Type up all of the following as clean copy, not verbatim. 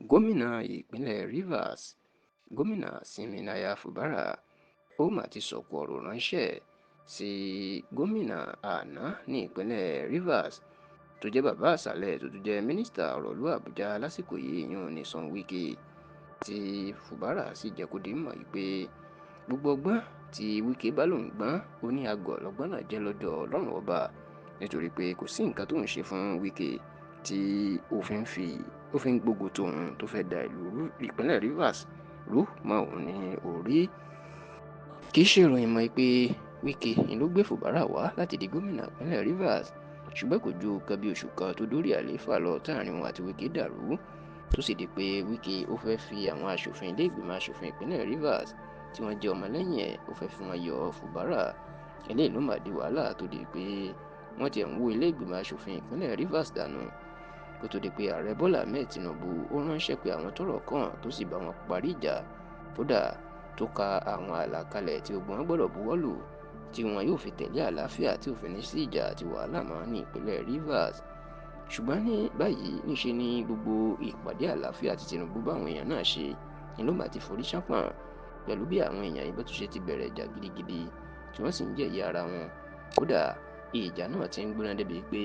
Gómìnà ìpínlẹ̀ Rivers, Gómìnà Siminaya Fubara, ó mà ti sọ̀kò ọ̀rọ̀ ránṣẹ́ sí gómìnà àná ní ìpínlẹ̀ Rivers tó jẹ́ bàbá àṣàlẹ̀ tó tún jẹ́ mínísítà ọ̀rọ̀ ìlú Àbújá lásìkò yìí yún Nyesom Wike, tí Fubara sì jẹ́ kó di mọ̀ pé gbogbo ọgbọ́n tí Wike bá lòun gbọ́n ó ní àgọ́ lọ́gbọ́n náà jẹ́ lọ́dọ̀ Ọlọ́run ọba, nítorí pé kò sí nǹkan tó ń ṣe fún Wike tí ó fi ń gbógun tóun tó fẹ́ da ìpínlẹ̀ Rivers rú mọ́ òun ní orí. Kì í ṣe ìròyìn mọ́ pé Wike ló gbé Fubara wá láti di gómìnà ìpínlẹ̀ Rivers, ṣùgbọ́n kò ju nǹkan bí oṣù kan tó dórí àlééfà lọ táàrin wọn àti Wike dàrú, tó sì di pé Wike ó fẹ́ fi àwọn aṣòfin ilé ìgbìmọ̀ aṣòfin ìpínlẹ̀ Rivers tí wọ́n jẹ́ ọmọlẹ́yìn ẹ̀ ó fẹ́ fi wọn yọ Fubara. Eléyìí ló máa di wàhálà tó di pé wọ́n ti ń wó ilé ìgbìmọ̀ aṣòfin ìpínlẹ̀ Rivers dànù, kó tó di pé ààrẹ Bọ́lá Ahmed Tinubu ó ránṣẹ́ pé àwọn tọ́rọ̀ kàn tó sì bá wọn parí ìjà, kódà tó ka àwọn àlàkalẹ̀ tí gbogbo wọn gbọ́dọ̀ buwọ́lù tí wọn yóò fi tẹ̀lé àlàáfíà tí ò fi ní sí ìjà àti wàhálà mọ́ ní ìpínlẹ̀ Rivers. Ṣùgbọ́n ní báyìí níṣe ni gbogbo ìpàdé àlàáfíà tí Tinubu bá àwọn èèyàn náà ṣe ni ló máa ti forí ṣánpọ̀n, pẹ̀lú bí àwọn èèyàn ìbọn tó ṣe ti bẹ̀rẹ̀ ìjà gidigidi tí wọ́n sì ń jẹ̀yà ara wọn. Kódà ìjà náà ti ń gbóná débi pé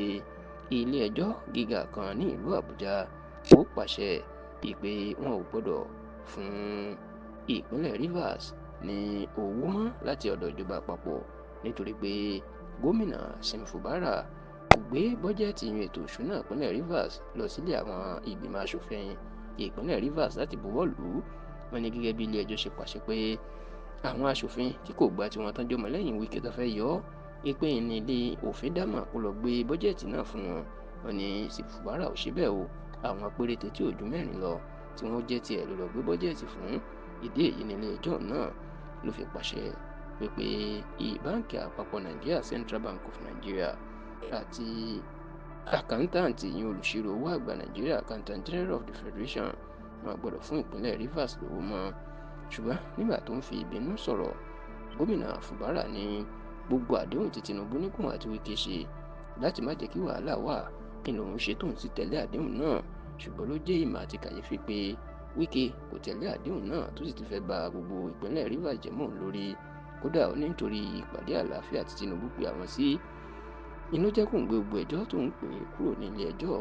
ilé ẹjọ́ gíga kan ní ìlú Àbújá ó pàṣẹ pé wọn ò gbọ́dọ̀ fún ìpínlẹ̀ Rivers ní owó mọ́ láti ọ̀dọ̀ ìjọba àpapọ̀, nítorí pé gómìnà Sim Fubara kò gbé bọ́jẹ́ẹ̀tì ètò ìṣúná ìpínlẹ̀ Rivers lọ sílé àwọn ìgbìmọ̀ aṣòfin ìpínlẹ̀ Rivers láti buwọ́lù. Wọ́n ní gẹ́gẹ́ bí ilé ẹjọ́ ṣe pàṣẹ pé àwọn aṣòfin tí kò gba tiwọn tán jọmọ lẹ́yìn Wike tó fẹ́ yọ pé ní ilé òfin dámà kó lọ gbé bọ́jẹ́ẹ̀tì náà fún wọn. Wọ́n ní Sim Fubara ò ṣe bẹ́ẹ̀ o, àwọn péréte tí ò ju 4 lọ tí wọ́n jẹ́ tiẹ̀ ló lọ gbé bọ́jẹ́ẹ̀tì fún. Ìdí èyí ní ilé ẹjọ́ náà ló fi pàṣẹ pé báńkì àpapọ̀ Nàìjíríà Central Bank of Nigeria àti àkántàǹtì ìyẹn olùṣirò owó àgbà Nàìjíríà Accountant General of the Federation wọn gbọ́dọ̀ fún ìpínlẹ̀ Rivers lówó mọ́. Ṣùgbọ́n nígbà tó ń fi ìbínú sọ̀rọ̀, gómìnà Fubara ní gbogbo àdéhùn tí Tinubu ní kóun àti Wike ṣe láti má jẹ́ kí wàhálà wà kí lòun ṣe tóun sì tẹ̀lé àdéhùn náà, ṣùgbọ́n ló jẹ́ ìmọ̀ àti kàyéfì pé Wike kò tẹ̀lé àdéhùn náà tó sì ti fẹ́ ba gbogbo ìpínlẹ̀ Rivers jẹ́ mọ́ òun lórí. Kódà ó ní nítorí ìpàdé àlàáfíà tí Tinubu pe àwọn sí inú jẹ́ kó ń gbé gbogbo ẹjọ́ tó ń pè kúrò nílé ẹjọ́,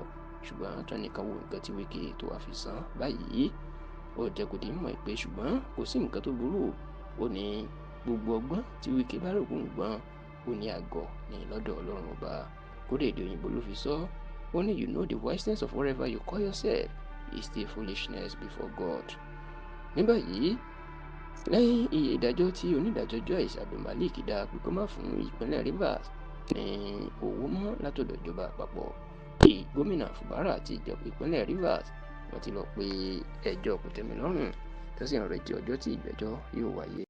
ṣùgbọ́n tó ní ká wo nǹkan tí Wike tó wá fi san báyìí. Ó jẹ́ kó di mọ̀ pé ṣùgbọ́n kò sí nǹkan tó burú, ó ní gbogbo ọgbọ́n tí Wike bá rò kó ń gbọ́n ó ní àgọ́ ní lọ́dọ̀ Ọlọ́run ọba. Kódà èdè òyìnbó ló fi sọ, ó ní you know the wiseness of whatever you call yourself is still foolishness before God. Ní báyìí, lẹ́yìn iye ìdájọ́ tí onídàájọ́ Joyce Abdulmalik dá pé kó má fún ìpínlẹ̀ Rivers ní owó mọ́ látọ̀dọ̀ ìjọba àpapọ̀, gómìnà Fubara àti ìjọba ìpínlẹ̀ Rivers wọ́n ti lọ pe ẹjọ́ kòtẹ́milọ́rùn tó sì ń retí ọjọ́ tí ìgbẹ́jọ́ yóò wáyé.